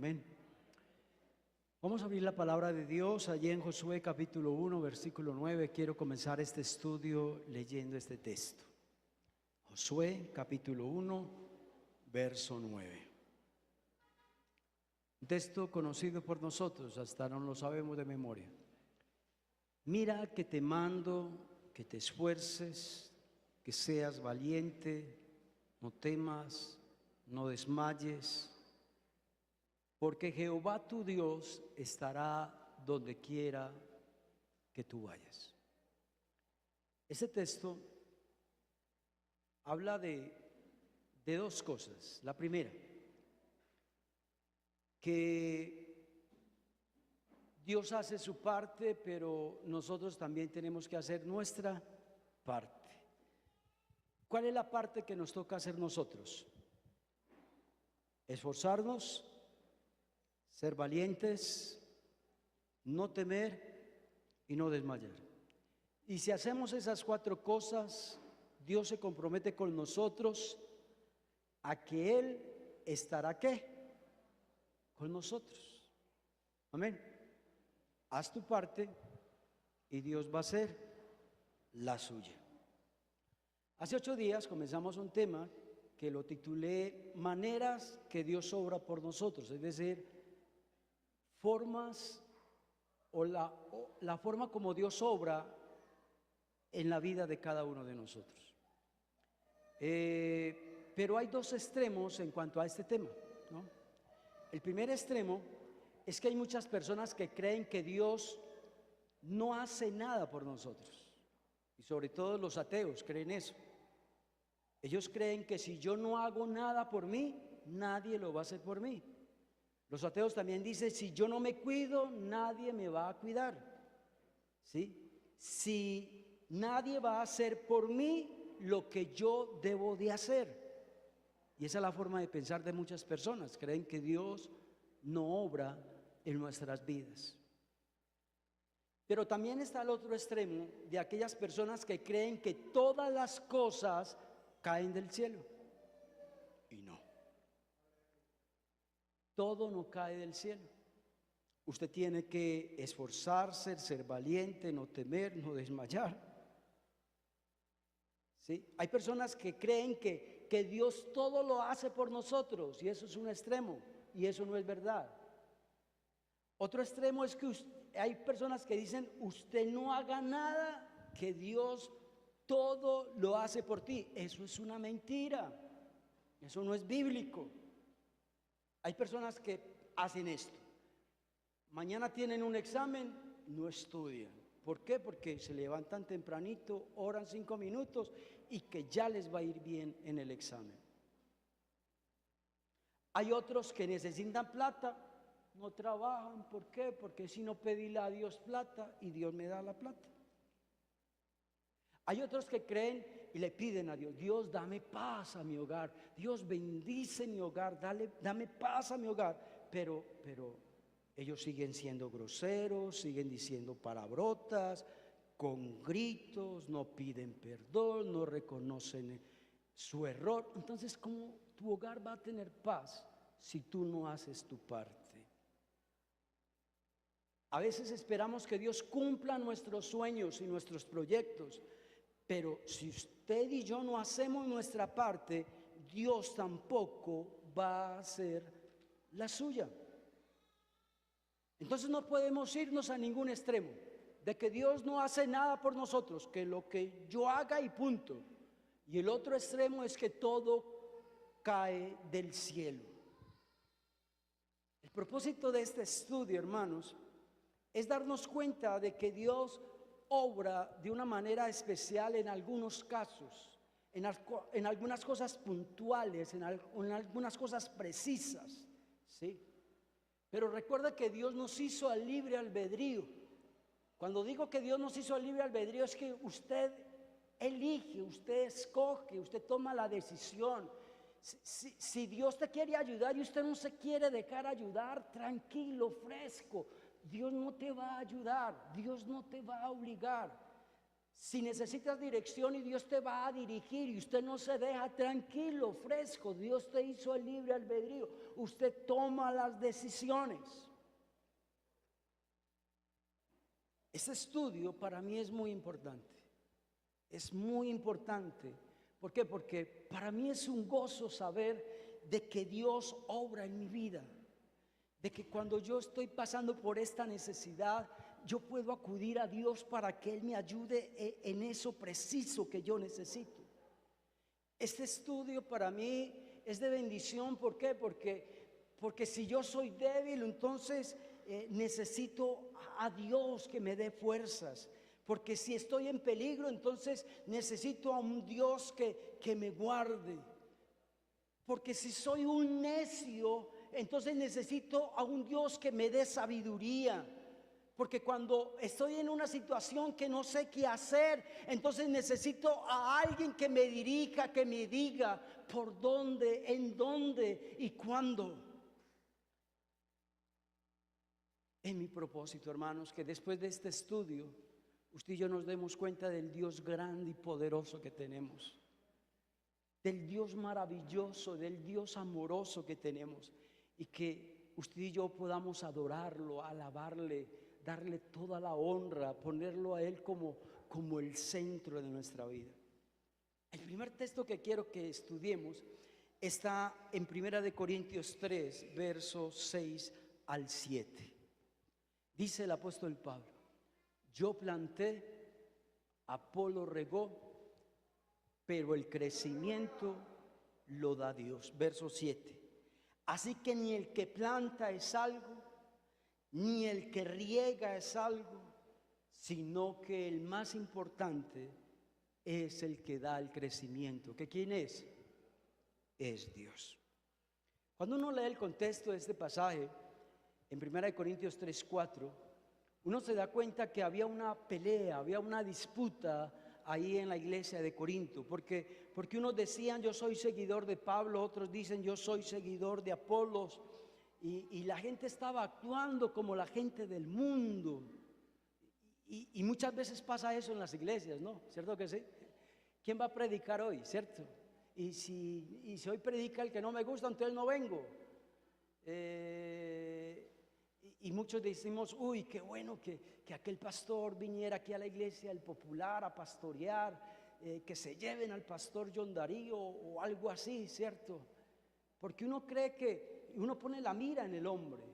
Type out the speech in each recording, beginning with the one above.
Amén. Vamos a abrir la palabra de Dios allí en Josué capítulo 1, versículo 9. Quiero comenzar este estudio leyendo este texto. Josué capítulo 1, verso 9. Un texto conocido por nosotros, hasta no lo sabemos de memoria. Mira que te mando que te esfuerces, que seas valiente, no temas, no desmayes, porque Jehová tu Dios estará donde quiera que tú vayas. Este texto habla de dos cosas. La primera, que Dios hace su parte, pero nosotros también tenemos que hacer nuestra parte. ¿Cuál es la parte que nos toca hacer nosotros? Esforzarnos, ser valientes, no temer y no desmayar. Y si hacemos esas cuatro cosas, Dios se compromete con nosotros a que Él estará ¿qué? Con nosotros. Amén. Haz tu parte y Dios va a hacer la suya. Hace 8 días comenzamos un tema que lo titulé Maneras que Dios obra por nosotros, es decir, formas o la forma como Dios obra en la vida de cada uno de nosotros. Pero hay dos extremos en cuanto a este tema, ¿no? El primer extremo es que hay muchas personas que creen que Dios no hace nada por nosotros, y sobre todo los ateos creen eso. Ellos creen que si yo no hago nada por mí, nadie lo va a hacer por mí. Los ateos también dicen, si yo no me cuido, nadie me va a cuidar. ¿Sí? Si nadie va a hacer por mí lo que yo debo de hacer. Y esa es la forma de pensar de muchas personas. Creen que Dios no obra en nuestras vidas. Pero también está el otro extremo de aquellas personas que creen que todas las cosas caen del cielo. Y no. Todo no cae del cielo. Usted tiene que esforzarse, ser valiente, no temer, no desmayar. ¿Sí? Hay personas que creen que Dios todo lo hace por nosotros, y eso es un extremo, y eso no es verdad. Otro extremo es que hay personas que dicen, usted no haga nada, que Dios todo lo hace por ti. Eso es una mentira, eso no es bíblico. Hay personas que hacen esto. Mañana tienen un examen, no estudian. ¿Por qué? Porque se levantan tempranito, oran 5 minutos y que ya les va a ir bien en el examen. Hay otros que necesitan plata, no trabajan. ¿Por qué? Porque si no pedirle a Dios plata y Dios me da la plata. Hay otros que creen y le piden a Dios, Dios dame paz a mi hogar, Dios bendice mi hogar, dame paz a mi hogar, pero ellos siguen siendo groseros, siguen diciendo palabrotas, con gritos, no piden perdón, no reconocen su error. Entonces, ¿cómo tu hogar va a tener paz si tú no haces tu parte? A veces esperamos que Dios cumpla nuestros sueños y nuestros proyectos, pero si usted y yo no hacemos nuestra parte, Dios tampoco va a hacer la suya. Entonces no podemos irnos a ningún extremo, de que Dios no hace nada por nosotros, que lo que yo haga y punto. Y el otro extremo es que todo cae del cielo. El propósito de este estudio, hermanos, es darnos cuenta de que Dios obra de una manera especial en algunos casos, en algunas cosas puntuales, en algunas cosas precisas, ¿sí? Pero recuerda que Dios nos hizo al libre albedrío. Cuando digo que Dios nos hizo al libre albedrío, es que usted elige, usted escoge, usted toma la decisión. Si Dios te quiere ayudar y usted no se quiere dejar ayudar, tranquilo, fresco. Dios no te va a ayudar, Dios no te va a obligar. Si necesitas dirección y Dios te va a dirigir y usted no se deja, tranquilo, fresco, Dios te hizo el libre albedrío, usted toma las decisiones. Ese estudio para mí es muy importante, es muy importante. ¿Por qué? Porque para mí es un gozo saber de que Dios obra en mi vida, de que cuando yo estoy pasando por esta necesidad, yo puedo acudir a Dios para que Él me ayude en eso preciso que yo necesito. Este estudio para mí es de bendición. ¿Por qué? Porque si yo soy débil, entonces necesito a Dios que me dé fuerzas. Porque si estoy en peligro, entonces necesito a un Dios que me guarde. Porque si soy un necio, entonces necesito a un Dios que me dé sabiduría. Porque cuando estoy en una situación que no sé qué hacer, entonces necesito a alguien que me dirija, que me diga por dónde, en dónde y cuándo. Es mi propósito, hermanos, que después de este estudio, usted y yo nos demos cuenta del Dios grande y poderoso que tenemos, del Dios maravilloso, del Dios amoroso que tenemos, y que usted y yo podamos adorarlo, alabarle, darle toda la honra, ponerlo a Él como el centro de nuestra vida. El primer texto que quiero que estudiemos está en 1 Corintios 3, versos 6 al 7. Dice el apóstol Pablo: yo planté, Apolo regó, pero el crecimiento lo da Dios. Verso 7. Así que ni el que planta es algo, ni el que riega es algo, sino que el más importante es el que da el crecimiento. ¿Que quién es? Es Dios. Cuando uno lee el contexto de este pasaje en 1 Corintios 3:4, uno se da cuenta que había una pelea, había una disputa ahí en la iglesia de Corinto, porque unos decían yo soy seguidor de Pablo, otros dicen yo soy seguidor de Apolos, y la gente estaba actuando como la gente del mundo, y muchas veces pasa eso en las iglesias, ¿no? ¿Cierto que sí? ¿Quién va a predicar hoy? ¿Cierto? Y si hoy predica el que no me gusta, entonces no vengo. Y muchos decimos, uy, qué bueno que aquel pastor viniera aquí a la iglesia, el popular, a pastorear, que se lleven al pastor John Darío o algo así, ¿cierto? Porque uno cree que, uno pone la mira en el hombre,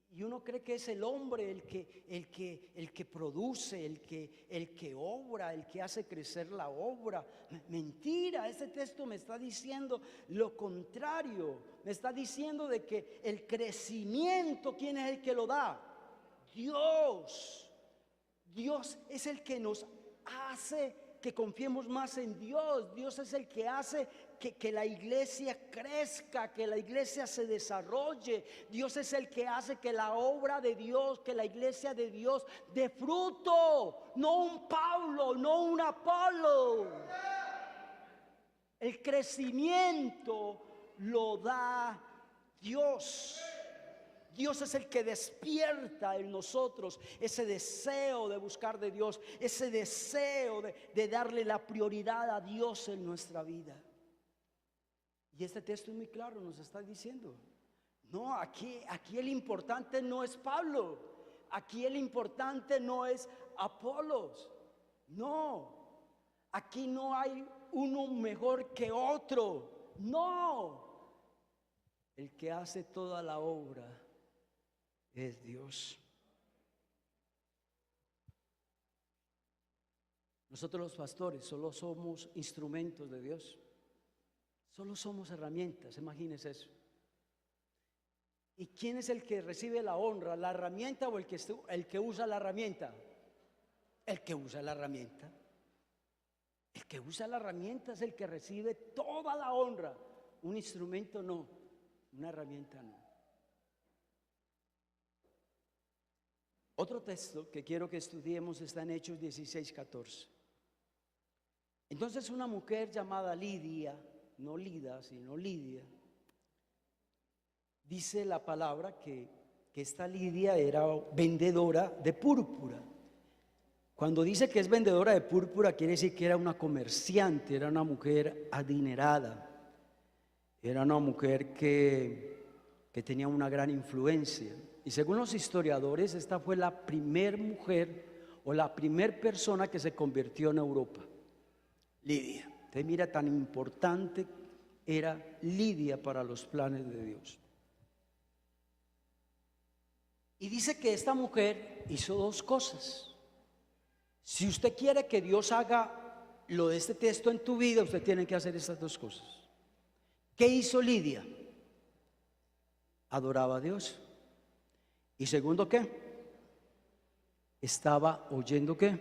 y uno cree que es el hombre el que produce, el que obra, el que hace crecer la obra. Mentira, ese texto me está diciendo lo contrario. Me está diciendo de que el crecimiento, ¿quién es el que lo da? Dios. Dios es el que nos hace que confiemos más en Dios. Dios es el que hace que la iglesia crezca, que la iglesia se desarrolle. Dios es el que hace que la obra de Dios, que la iglesia de Dios dé fruto. No un Pablo, no un Apolo. El crecimiento lo da Dios. Dios es el que despierta en nosotros ese deseo de buscar de Dios, ese deseo de darle la prioridad a Dios en nuestra vida. Y este texto es muy claro, nos está diciendo, no, aquí el importante no es Pablo, aquí el importante no es Apolos, no, aquí no hay uno mejor que otro, no, el que hace toda la obra es Dios. Nosotros los pastores solo somos instrumentos de Dios, solo somos herramientas, imagínense eso. ¿Y quién es el que recibe la honra, la herramienta o el que usa la herramienta? El que usa la herramienta. El que usa la herramienta es el que recibe toda la honra. Un instrumento no, una herramienta no. Otro texto que quiero que estudiemos está en Hechos 16:14. Entonces una mujer llamada Lidia, no Lida, sino Lidia, dice la palabra que esta Lidia era vendedora de púrpura. Cuando dice que es vendedora de púrpura, quiere decir que era una comerciante, era una mujer adinerada, era una mujer que tenía una gran influencia. Y según los historiadores, esta fue la primer mujer o la primer persona que se convirtió en Europa, Lidia. Entonces mira, tan importante era Lidia para los planes de Dios. Y dice que esta mujer hizo dos cosas. Si usted quiere que Dios haga lo de este texto en tu vida, usted tiene que hacer estas dos cosas. ¿Qué hizo Lidia? Adoraba a Dios. Y segundo, ¿qué? Estaba oyendo ¿qué?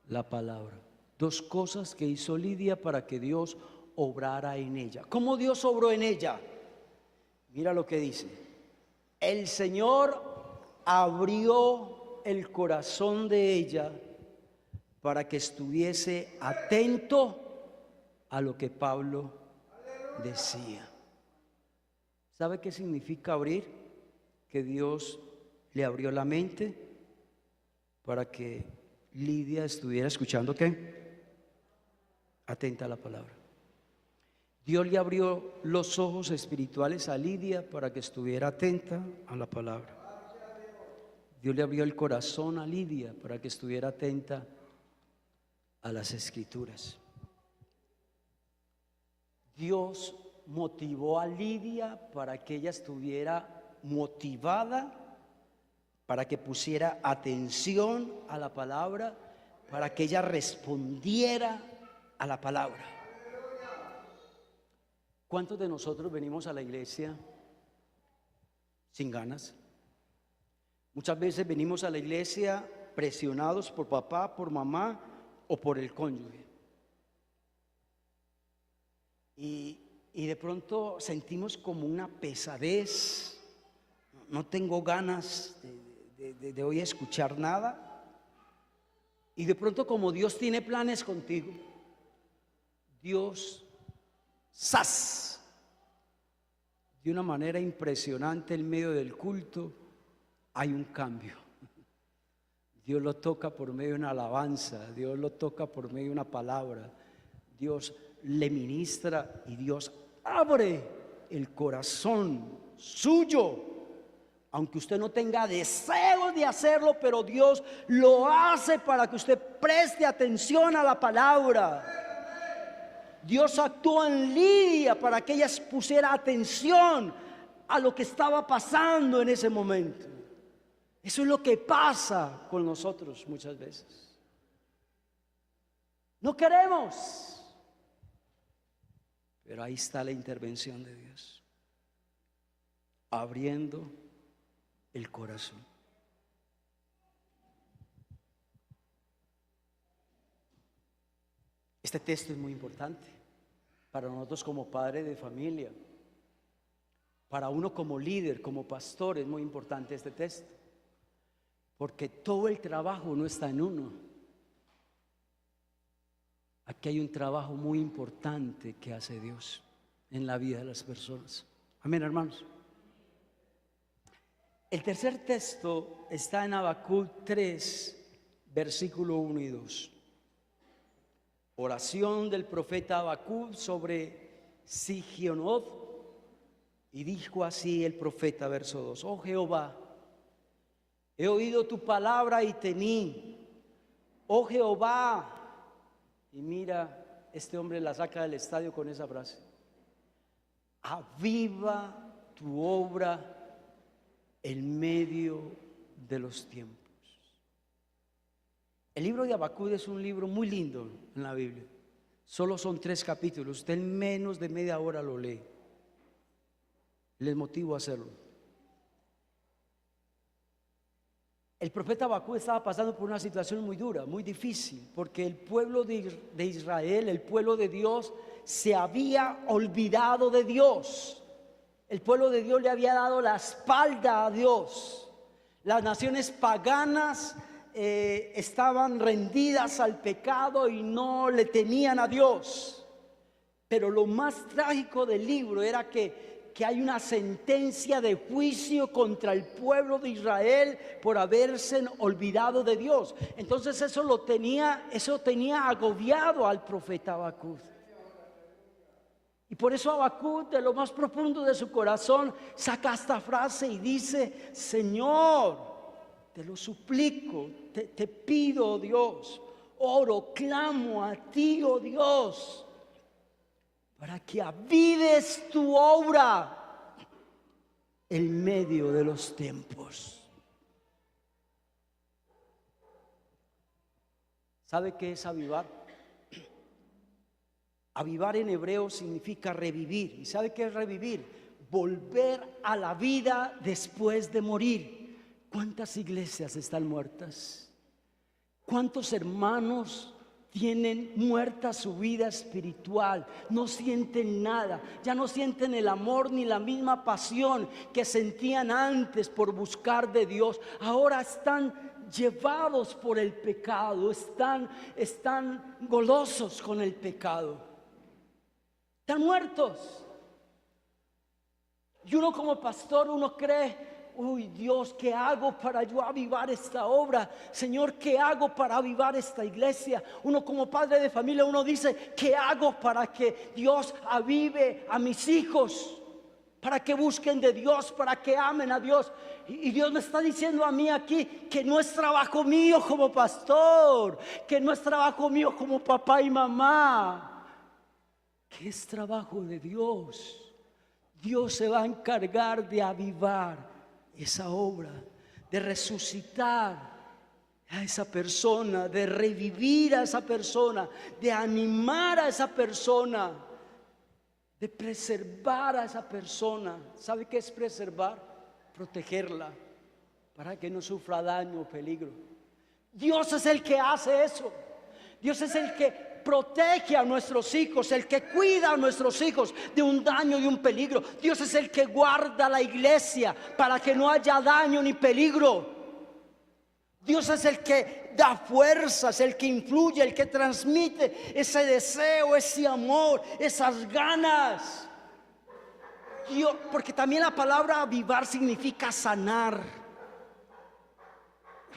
La palabra. Dos cosas que hizo Lidia para que Dios obrara en ella. ¿Cómo Dios obró en ella? Mira lo que dice. El Señor abrió el corazón de ella para que estuviese atento a lo que Pablo decía. ¿Sabe qué significa abrir? Que Dios le abrió la mente para que Lidia estuviera escuchando ¿qué? Atenta a la palabra. Dios le abrió los ojos espirituales a Lidia para que estuviera atenta a la palabra. Dios le abrió el corazón a Lidia para que estuviera atenta a las escrituras. Dios motivó a Lidia para que ella estuviera motivada, para que pusiera atención a la palabra, para que ella respondiera a la palabra. ¿Cuántos de nosotros venimos a la iglesia sin ganas? Muchas veces venimos a la iglesia presionados por papá, por mamá o por el cónyuge. Y de pronto sentimos como una pesadez. No tengo ganas de hoy escuchar nada. Y de pronto, como Dios tiene planes contigo, Dios ¡zas! De una manera impresionante en medio del culto hay un cambio. Dios lo toca por medio de una alabanza, Dios lo toca por medio de una palabra, Dios le ministra y Dios abre el corazón suyo, aunque usted no tenga deseo de hacerlo, pero Dios lo hace para que usted preste atención a la palabra. Dios actuó en Lidia para que ella pusiera atención a lo que estaba pasando en ese momento. Eso es lo que pasa con nosotros muchas veces. No queremos, pero ahí está la intervención de Dios, abriendo el corazón. Este texto es muy importante para nosotros como padre de familia, para uno como líder, como pastor, es muy importante este texto, porque todo el trabajo no está en uno. Aquí hay un trabajo muy importante que hace Dios en la vida de las personas. Amén, hermanos. El tercer texto está en Habacuc 3, versículo 1 y 2. Oración del profeta Habacuc sobre Sigionoth. Y dijo así el profeta, verso 2: Oh Jehová, he oído tu palabra y temí. Oh Jehová. Y mira, este hombre la saca del estadio con esa frase: aviva tu obra en medio de los tiempos. El libro de Habacuc es un libro muy lindo en la Biblia. Solo son 3 capítulos. Usted en menos de media hora lo lee. Les motivo a hacerlo. El profeta Habacuc estaba pasando por una situación muy dura, muy difícil, porque el pueblo de Israel, el pueblo de Dios, se había olvidado de Dios. El pueblo de Dios le había dado la espalda a Dios. Las naciones paganas estaban rendidas al pecado y no le tenían a Dios. Pero lo más trágico del libro era que que hay una sentencia de juicio contra el pueblo de Israel por haberse olvidado de Dios. Entonces eso tenía agobiado al profeta Habacuc. Y por eso Habacuc, de lo más profundo de su corazón, saca esta frase y dice: Señor, te lo suplico, te pido, oh Dios, oro, clamo a ti, oh Dios, para que avives tu obra en medio de los tiempos. ¿Sabe qué es avivar? Avivar en hebreo significa revivir. ¿Y sabe qué es revivir? Volver a la vida después de morir. ¿Cuántas iglesias están muertas? ¿Cuántos hermanos tienen muerta su vida espiritual? No sienten nada, ya no sienten el amor ni la misma pasión que sentían antes por buscar de Dios. Ahora están llevados por el pecado, están golosos con el pecado. Están muertos. Y uno como pastor, uno cree: uy, Dios, ¿qué hago para yo avivar esta obra? Señor, ¿qué hago para avivar esta iglesia? Uno como padre de familia, uno dice: ¿qué hago para que Dios avive a mis hijos? Para que busquen de Dios, para que amen a Dios. Y Dios me está diciendo a mí aquí que no es trabajo mío como pastor, que no es trabajo mío como papá y mamá, que es trabajo de Dios. Dios se va a encargar de avivar esa obra, de resucitar a esa persona, de revivir a esa persona, de animar a esa persona, de preservar a esa persona. ¿Sabe qué es preservar? Protegerla para que no sufra daño o peligro. Dios es el que hace eso. Dios es el que protege a nuestros hijos, el que cuida a nuestros hijos de un daño y un peligro. Dios es el que guarda la iglesia para que no haya daño ni peligro. Dios es el que da fuerzas, el que influye, el que transmite ese deseo, ese amor, esas ganas. Dios, porque también la palabra avivar significa sanar.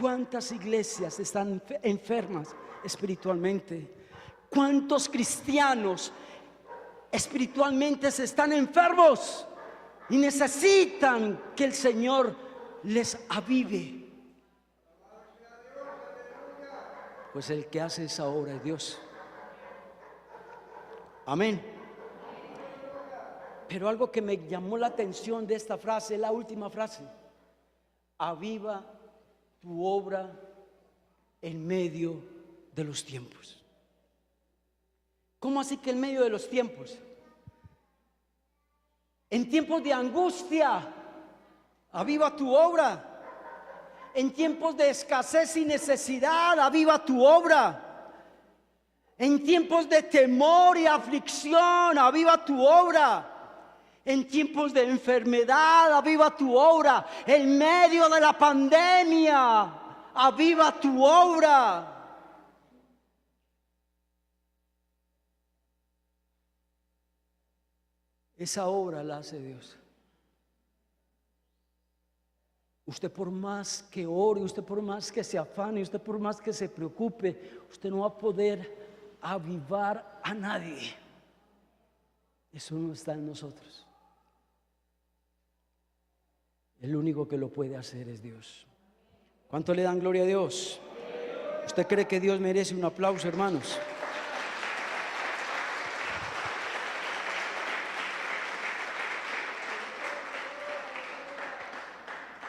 ¿Cuántas iglesias están enfermas espiritualmente? ¿Cuántos cristianos espiritualmente están enfermos y necesitan que el Señor les avive? Pues el que hace esa obra es Dios. Amén. Pero algo que me llamó la atención de esta frase, la última frase: aviva tu obra en medio de los tiempos. ¿Cómo así que en medio de los tiempos? En tiempos de angustia, aviva tu obra. En tiempos de escasez y necesidad, aviva tu obra. En tiempos de temor y aflicción, aviva tu obra. En tiempos de enfermedad, aviva tu obra. En medio de la pandemia, aviva tu obra. Esa obra la hace Dios. Usted por más que ore, usted por más que se afane, usted por más que se preocupe, usted no va a poder avivar a nadie. Eso no está en nosotros. El único que lo puede hacer es Dios. ¿Cuánto le dan gloria a Dios? ¿Usted cree que Dios merece un aplauso, hermanos?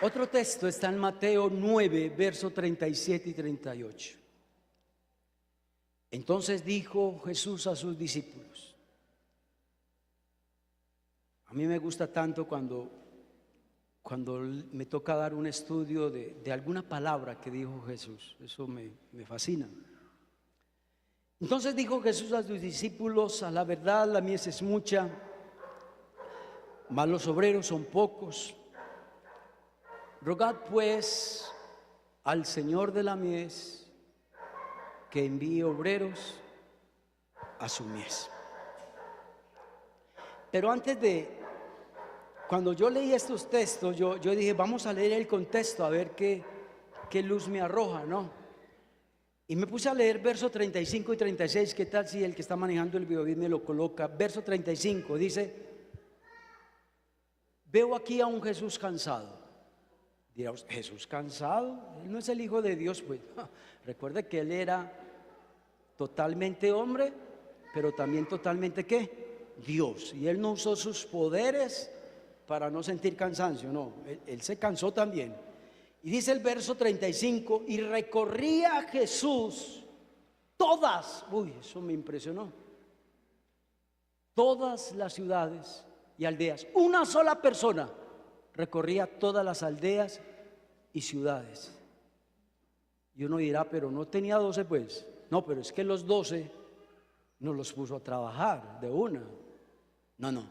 Otro texto está en Mateo 9, verso 37 y 38. Entonces dijo Jesús a sus discípulos. A mí me gusta tanto cuando me toca dar un estudio de alguna palabra que dijo Jesús. Eso me fascina. Entonces dijo Jesús a sus discípulos: a la verdad la mies es mucha, mas los obreros son pocos. Rogad pues al Señor de la mies que envíe obreros a su mies. Pero antes de cuando yo leí estos textos, yo dije, vamos a leer el contexto, a ver qué luz me arroja, ¿no? Y me puse a leer versos 35 y 36. ¿Qué tal si el que está manejando el video me lo coloca? Verso 35 dice: veo aquí a un Jesús cansado. Dirá, ¿Jesús cansado? Él no es el Hijo de Dios, pues. Recuerde que Él era totalmente hombre, pero también totalmente ¿qué? Dios. Y Él no usó sus poderes para no sentir cansancio, no. Él se cansó también. Y dice el verso 35, y recorría Jesús todas, eso me impresionó, todas las ciudades y aldeas. Una sola persona recorría todas las aldeas y ciudades. Y uno dirá, pero no tenía 12 pues. No, pero es que los 12 no los puso a trabajar de una. No.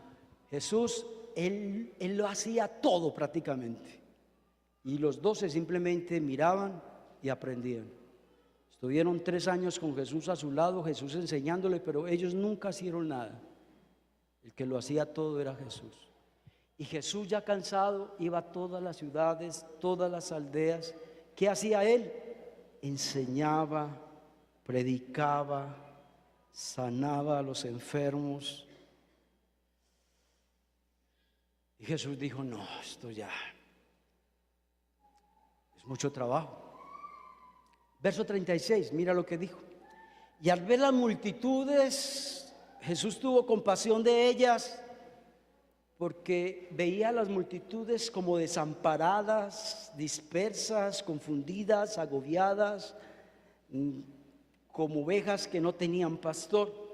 Jesús, él lo hacía todo prácticamente. Y los 12 simplemente miraban y aprendían. Estuvieron 3 años con Jesús a su lado, Jesús enseñándole, pero ellos nunca hicieron nada. El que lo hacía todo era Jesús. Y Jesús, ya cansado, iba a todas las ciudades, todas las aldeas. ¿Qué hacía Él? Enseñaba, predicaba, sanaba a los enfermos. Y Jesús dijo, no, esto ya es mucho trabajo. Verso 36, mira lo que dijo. Y al ver las multitudes, Jesús tuvo compasión de ellas, porque veía a las multitudes como desamparadas, dispersas, confundidas, agobiadas, como ovejas que no tenían pastor.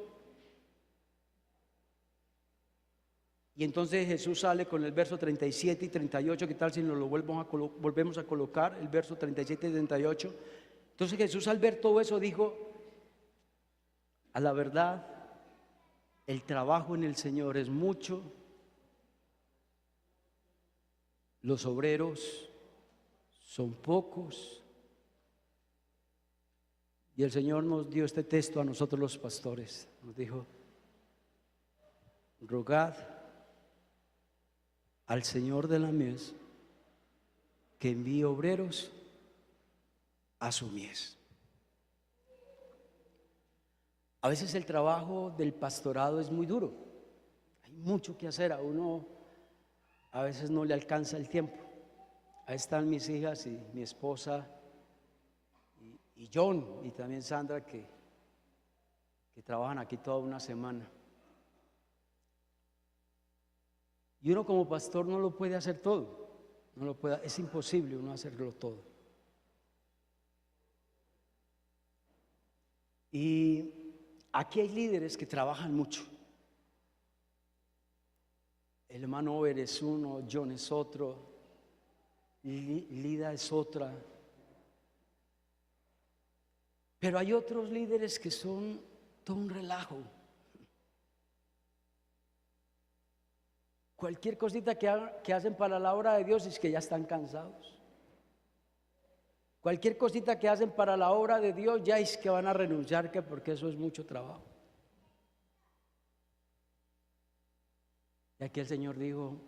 Y entonces Jesús sale con el verso 37 y 38. ¿Qué tal si nos lo volvemos a colocar? El verso 37 y 38. Entonces Jesús, al ver todo eso, dijo: a la verdad, el trabajo en el Señor es mucho, los obreros son pocos. Y el Señor nos dio este texto a nosotros los pastores. Nos dijo: rogad al Señor de la mies que envíe obreros a su mies. A veces el trabajo del pastorado es muy duro. Hay mucho que hacer. A uno a veces no le alcanza el tiempo. Ahí están mis hijas y mi esposa y John y también Sandra que trabajan aquí toda una semana. Y uno como pastor no lo puede hacer todo. Es imposible uno hacerlo todo. Y aquí hay líderes que trabajan mucho. El hermano Over es uno, John es otro, Lida es otra. Pero hay otros líderes que son todo un relajo. Cualquier cosita que hacen para la obra de Dios es que ya están cansados. Cualquier cosita que hacen para la obra de Dios ya es que van a renunciar, que porque eso es mucho trabajo. Y aquí el Señor dijo: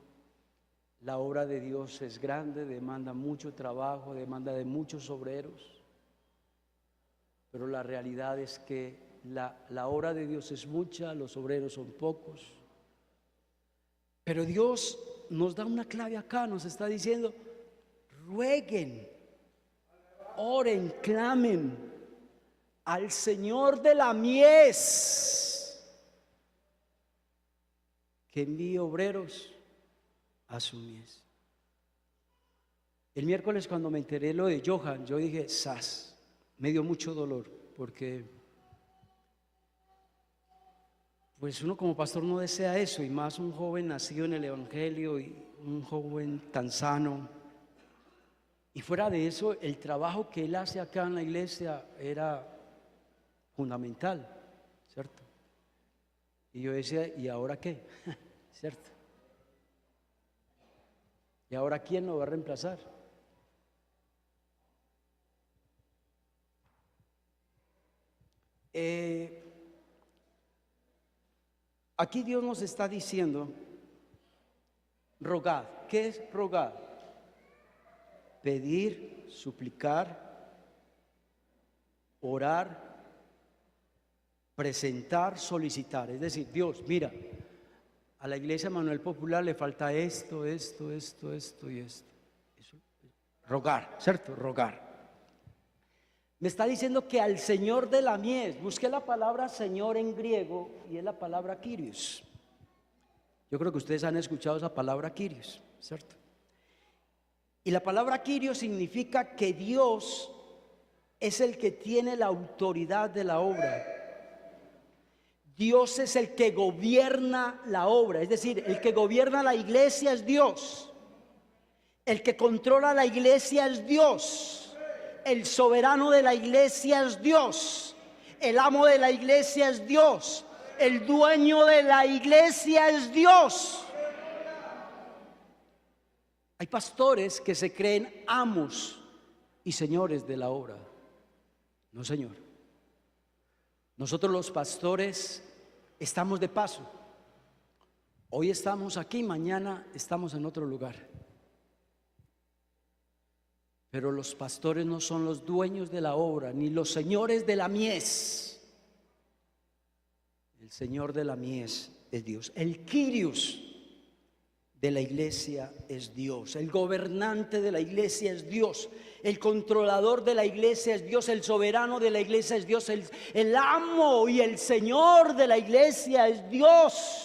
la obra de Dios es grande, demanda mucho trabajo, demanda de muchos obreros. Pero la realidad es que la obra de Dios es mucha, los obreros son pocos. Pero Dios nos da una clave acá, nos está diciendo: rueguen, oren, clamen al Señor de la mies que envíe obreros a su mies. El miércoles, cuando me enteré lo de Johan, yo dije, sas, me dio mucho dolor, porque pues uno como pastor no desea eso, y más un joven nacido en el Evangelio y un joven tan sano. Y fuera de eso, el trabajo que él hace acá en la iglesia era fundamental, ¿cierto? Y yo decía, ¿y ahora qué? ¿Cierto? ¿Y ahora quién lo va a reemplazar? Aquí Dios nos está diciendo Rogad. ¿Qué es rogar? Pedir, suplicar, orar, presentar, solicitar. Es decir, Dios, mira, a la Iglesia Manuel Popular le falta esto y esto. Eso, rogar, ¿cierto? Rogar. Me está diciendo que al Señor de la mies, busqué la palabra Señor en griego y es la palabra Kyrios. Yo creo que ustedes han escuchado esa palabra Kyrios, ¿cierto? Y la palabra Kyrios significa que Dios es el que tiene la autoridad de la obra. Dios es el que gobierna la obra, es decir, el que gobierna la iglesia es Dios. El que controla la iglesia es Dios. El soberano de la iglesia es Dios. El amo de la iglesia es Dios. El dueño de la iglesia es Dios. Hay pastores que se creen amos y señores de la obra. No, señor. Nosotros los pastores estamos de paso. Hoy estamos aquí, mañana estamos en otro lugar. Pero los pastores no son los dueños de la obra, ni los señores de la mies. El Señor de la mies es Dios. El Kyrios de la iglesia es Dios. El gobernante de la iglesia es Dios. El controlador de la iglesia es Dios. El soberano de la iglesia es Dios. El amo y el Señor de la iglesia es Dios.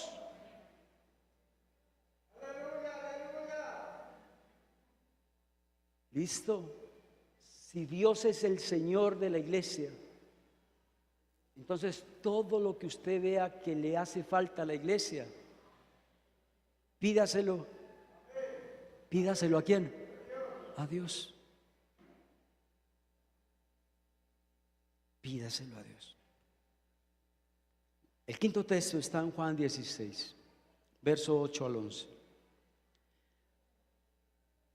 ¿Listo? Si Dios es el Señor de la iglesia, entonces todo lo que usted vea que le hace falta a la iglesia, pídaselo. Pídaselo ¿a quién? A Dios. Pídaselo a Dios. El quinto texto está en Juan 16, verso 8 al 11.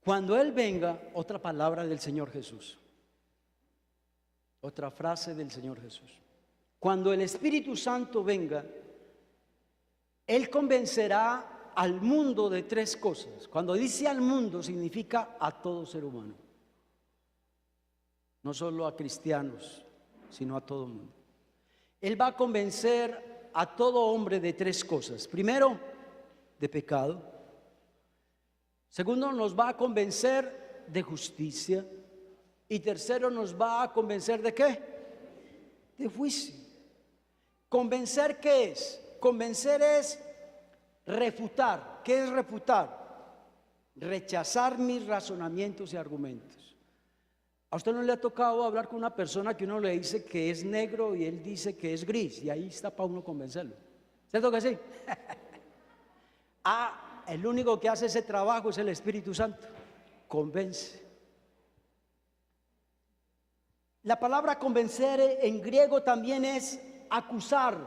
Cuando Él venga, otra palabra del Señor Jesús, otra frase del Señor Jesús. Cuando el Espíritu Santo venga, Él convencerá al mundo de tres cosas. Cuando dice al mundo, significa a todo ser humano. No solo a cristianos, sino a todo mundo. Él va a convencer a todo hombre de tres cosas. Primero, de pecado. Segundo, nos va a convencer de justicia. Y tercero, nos va a convencer ¿de qué? De juicio. ¿Convencer qué es? Convencer es refutar. ¿Qué es refutar? Rechazar mis razonamientos y argumentos. ¿A usted no le ha tocado hablar con una persona que uno le dice que es negro y él dice que es gris? Y ahí está para uno convencerlo. ¿Cierto que sí? El único que hace ese trabajo es el Espíritu Santo. Convence. La palabra convencer en griego también es acusar.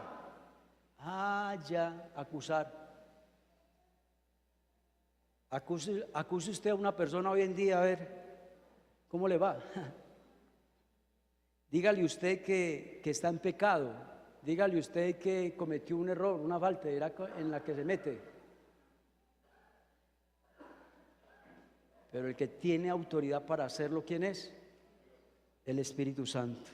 Ya, acusar. Acuse usted a una persona hoy en día, a ver cómo le va. Dígale usted que está en pecado. Dígale usted que cometió un error, una falta en la que se mete. Pero el que tiene autoridad para hacerlo, ¿quién es? El Espíritu Santo.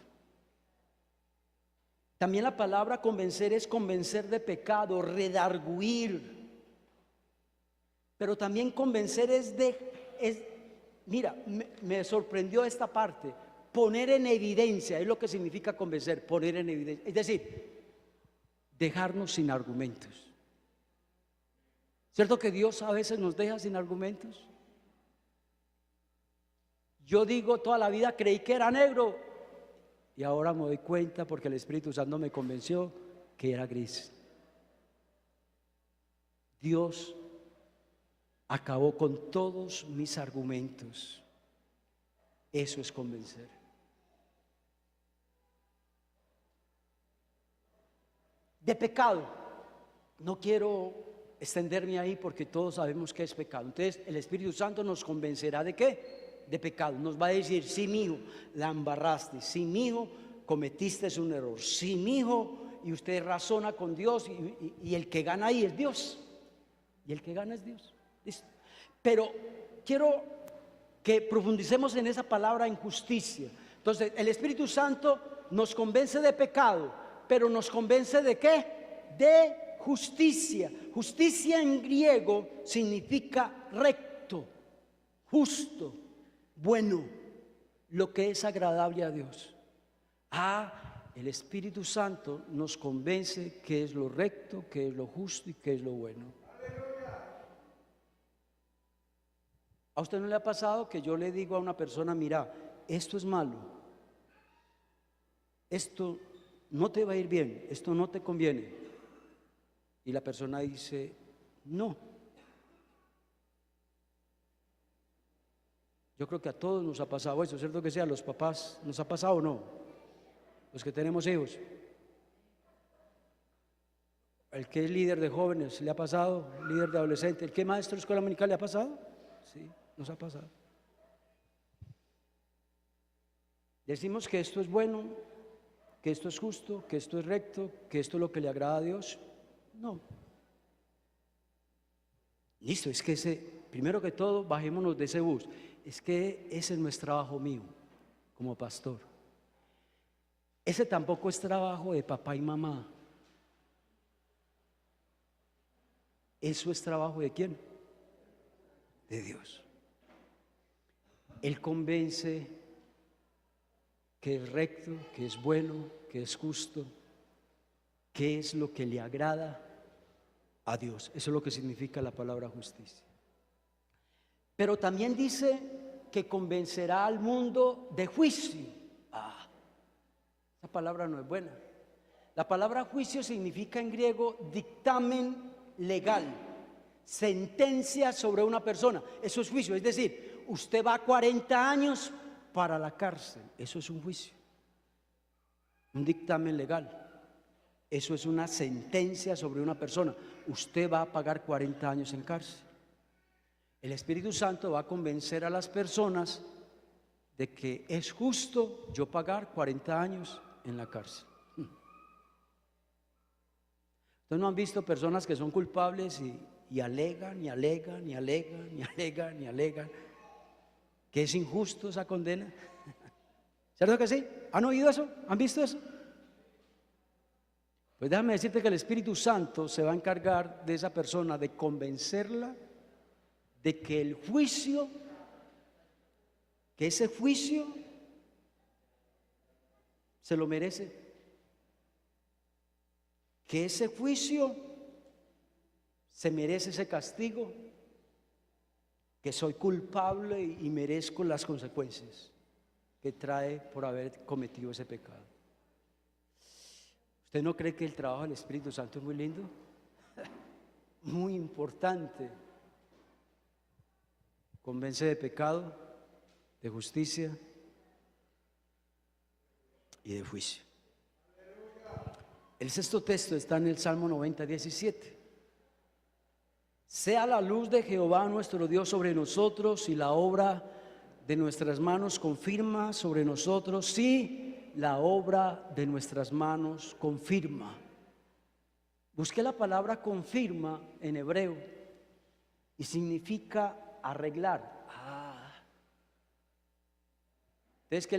También la palabra convencer es convencer de pecado, redarguir. Pero también convencer mira, me sorprendió esta parte. Poner en evidencia es lo que significa convencer, poner en evidencia. Es decir, dejarnos sin argumentos. ¿Cierto que Dios a veces nos deja sin argumentos? Yo digo, toda la vida creí que era negro y ahora me doy cuenta porque el Espíritu Santo me convenció que era gris. Dios acabó con todos mis argumentos. Eso es convencer. De pecado, no quiero extenderme ahí porque todos sabemos que es pecado. Entonces el Espíritu Santo nos convencerá ¿de qué? De pecado. Nos va a decir, sí, mijo, la embarraste, sí, mijo, cometiste un error, sí, mijo, y usted razona con Dios y el que gana ahí es Dios. Y el que gana es Dios. ¿Listo? Pero quiero que profundicemos en esa palabra injusticia. Entonces, el Espíritu Santo nos convence de pecado, pero nos convence ¿de qué? De justicia. Justicia en griego significa recto, justo, bueno, lo que es agradable a Dios. El Espíritu Santo nos convence que es lo recto, que es lo justo y que es lo bueno. ¿A usted no le ha pasado que yo le digo a una persona, mira, esto es malo, esto no te va a ir bien, esto no te conviene? Y la persona dice, no. Yo creo que a todos nos ha pasado eso, ¿cierto que sea? A los papás, ¿nos ha pasado o no? Los que tenemos hijos. El que es líder de jóvenes, ¿le ha pasado? Líder de adolescentes. ¿El que es maestro de escuela dominical le ha pasado? Sí, nos ha pasado. Decimos que esto es bueno, que esto es justo, que esto es recto, que esto es lo que le agrada a Dios. No. Listo, es que primero que todo, bajémonos de ese bus. Es que ese no es trabajo mío como pastor. Ese tampoco es trabajo de papá y mamá. Eso es trabajo ¿de quién? De Dios. Él convence que es recto, que es bueno, que es justo, que es lo que le agrada a Dios. Eso es lo que significa la palabra justicia. Pero también dice que convencerá al mundo de juicio. Esa palabra no es buena. La palabra juicio significa en griego dictamen legal, sentencia sobre una persona. Eso es juicio, es decir, usted va a 40 años para la cárcel. Eso es un juicio, un dictamen legal. Eso es una sentencia sobre una persona. Usted va a pagar 40 años en cárcel. El Espíritu Santo va a convencer a las personas de que es justo yo pagar 40 años en la cárcel. Ustedes no han visto personas que son culpables y alegan, y alegan, y alegan, y alegan, y alegan que es injusto esa condena. ¿Cierto que sí? ¿Han oído eso? ¿Han visto eso? Pues déjame decirte que el Espíritu Santo se va a encargar de esa persona, de convencerla de que el juicio, que ese juicio se lo merece, que ese juicio se merece ese castigo, que soy culpable y merezco las consecuencias que trae por haber cometido ese pecado. ¿Usted no cree que el trabajo del Espíritu Santo es muy lindo? Muy importante. Convence de pecado, de justicia y de juicio. El sexto texto está en el Salmo 90, 17. Sea la luz de Jehová nuestro Dios sobre nosotros y la obra de nuestras manos confirma sobre nosotros. Sí, la obra de nuestras manos confirma. Busqué la palabra confirma en hebreo y significa arreglar. Entonces, ¿qué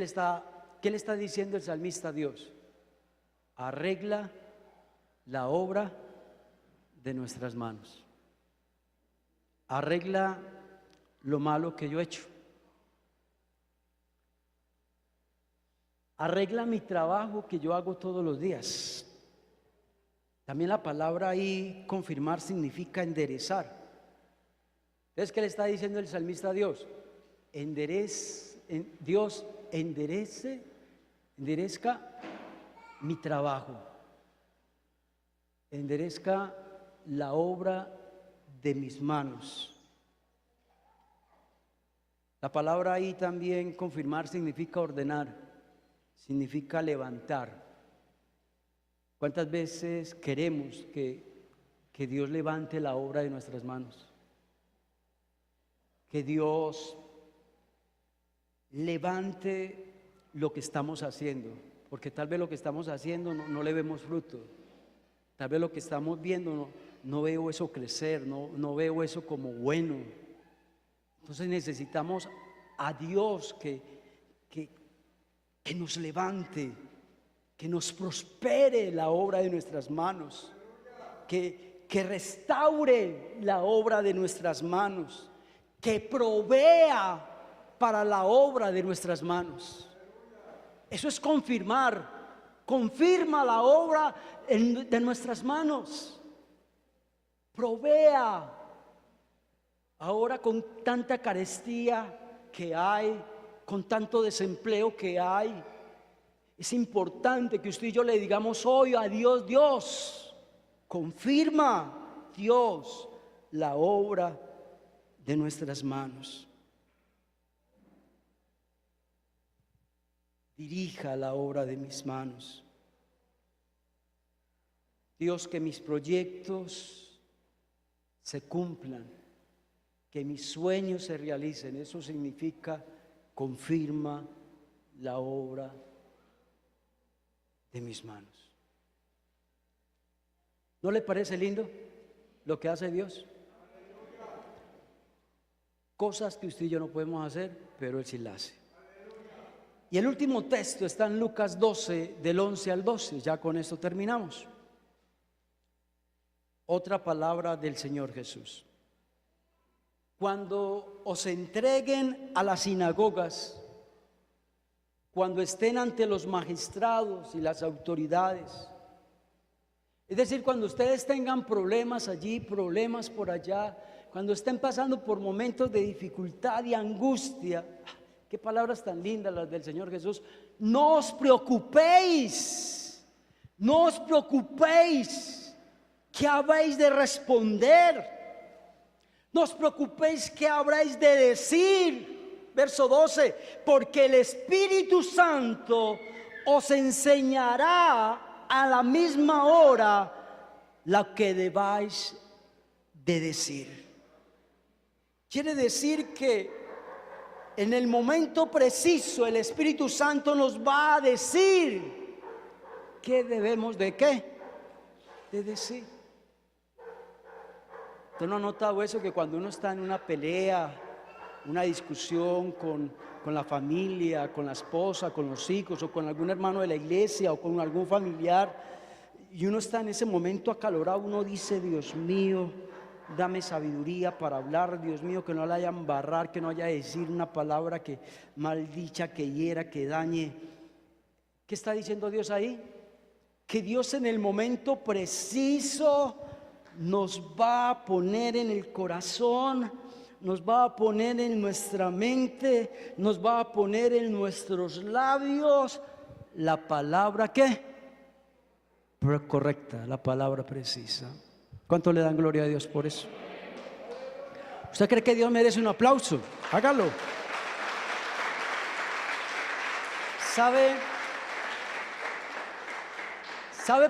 le está diciendo el salmista a Dios? Arregla la obra de nuestras manos. Arregla lo malo que yo he hecho. Arregla mi trabajo que yo hago todos los días. También la palabra ahí, confirmar, significa enderezar. Entonces, ¿qué le está diciendo el salmista a Dios? Dios, enderezca mi trabajo. Enderezca la obra de mis manos. La palabra ahí también, confirmar, significa ordenar, significa levantar. ¿Cuántas veces queremos que Dios levante la obra de nuestras manos? Que Dios levante lo que estamos haciendo, porque tal vez lo que estamos haciendo no le vemos fruto. Tal vez lo que estamos viendo no veo eso crecer, no veo eso como bueno. Entonces necesitamos a Dios que nos levante, que nos prospere la obra de nuestras manos, que restaure la obra de nuestras manos, que provea para la obra de nuestras manos. Eso es confirmar, confirma la obra de nuestras manos. Provea. Ahora con tanta carestía que hay, con tanto desempleo que hay, es importante que usted y yo le digamos hoy a Dios: Dios, confirma, Dios, la obra de nuestras manos. Dirija la obra de mis manos. Dios, que mis proyectos se cumplan, que mis sueños se realicen. Eso significa: confirma la obra de mis manos. ¿No le parece lindo lo que hace Dios? Cosas que usted y yo no podemos hacer, pero Él sí las hace. Y el último texto está en Lucas 12, del 11 al 12. Ya con esto terminamos. Otra palabra del Señor Jesús. Cuando os entreguen a las sinagogas, cuando estén ante los magistrados y las autoridades, es decir, cuando ustedes tengan problemas allí, problemas por allá, cuando estén pasando por momentos de dificultad y angustia, qué palabras tan lindas las del Señor Jesús: no os preocupéis, no os preocupéis, ¿qué habéis de responder? No os preocupéis, ¿qué habréis de decir? Verso 12: porque el Espíritu Santo os enseñará a la misma hora lo que debáis de decir. Quiere decir que en el momento preciso el Espíritu Santo nos va a decir qué debemos de decir. ¿Usted no ha notado eso? Que cuando uno está en una pelea, una discusión con la familia, con la esposa, con los hijos, o con algún hermano de la iglesia, o con algún familiar, y uno está en ese momento acalorado, uno dice: Dios mío, dame sabiduría para hablar, Dios mío, que no la haya embarrar, que no haya decir una palabra que maldicha, que hiera, que dañe. ¿Qué está diciendo Dios ahí? Que Dios en el momento preciso nos va a poner en el corazón, nos va a poner en nuestra mente, nos va a poner en nuestros labios la palabra correcta, la palabra precisa. ¿Cuánto le dan gloria a Dios por eso? ¿Usted cree que Dios merece un aplauso? Hágalo. ¿Sabe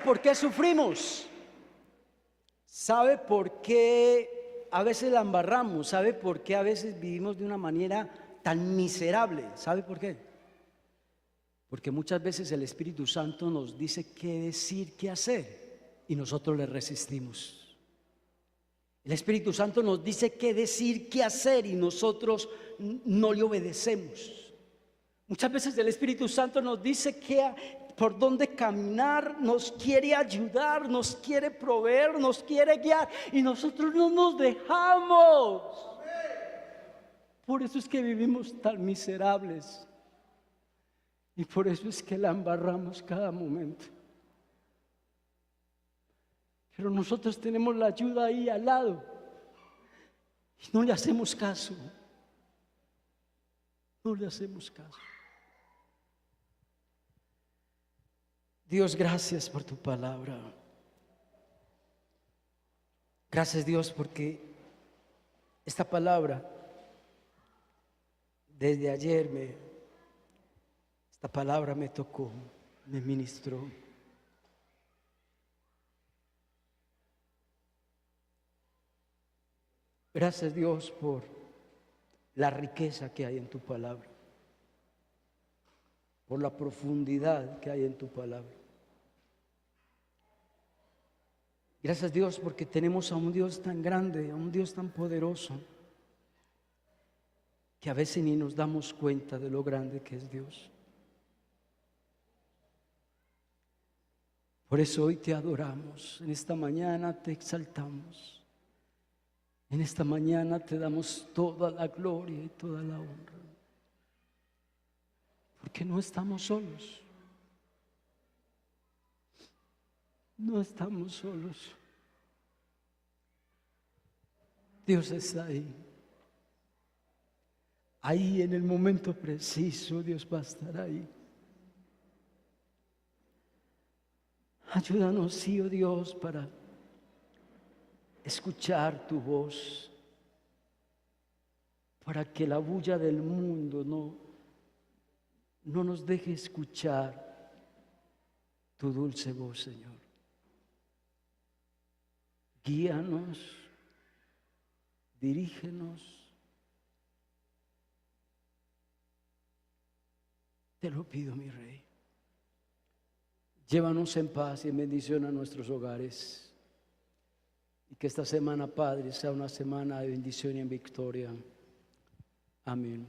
por qué sufrimos? ¿Sabe por qué a veces la embarramos? ¿Sabe por qué a veces vivimos de una manera tan miserable? ¿Sabe por qué? Porque muchas veces el Espíritu Santo nos dice qué decir, qué hacer, y nosotros le resistimos. El Espíritu Santo nos dice qué decir, qué hacer, y nosotros no le obedecemos. Muchas veces el Espíritu Santo nos dice por dónde caminar, nos quiere ayudar, nos quiere proveer, nos quiere guiar, y nosotros no nos dejamos. Por eso es que vivimos tan miserables, y por eso es que la embarramos cada momento. Pero nosotros tenemos la ayuda ahí al lado y no le hacemos caso. No le hacemos caso. Dios, gracias por tu palabra. Gracias, Dios, porque esta palabra desde ayer esta palabra me tocó, me ministró. Gracias, Dios, por la riqueza que hay en tu palabra, por la profundidad que hay en tu palabra. Gracias Dios porque tenemos a un Dios tan grande, a un Dios tan poderoso, que a veces ni nos damos cuenta de lo grande que es Dios. Por eso hoy te adoramos, en esta mañana te exaltamos, en esta mañana te damos toda la gloria y toda la honra, porque no estamos solos, no estamos solos. Dios está ahí. Ahí en el momento preciso Dios va a estar ahí. Ayúdanos, sí, oh Dios, para escuchar tu voz, para que la bulla del mundo no nos deje escuchar tu dulce voz, Señor. Guíanos, dirígenos. Te lo pido, mi Rey. Llévanos en paz y en bendición a nuestros hogares. Y que esta semana, Padre, sea una semana de bendición y en victoria. Amén.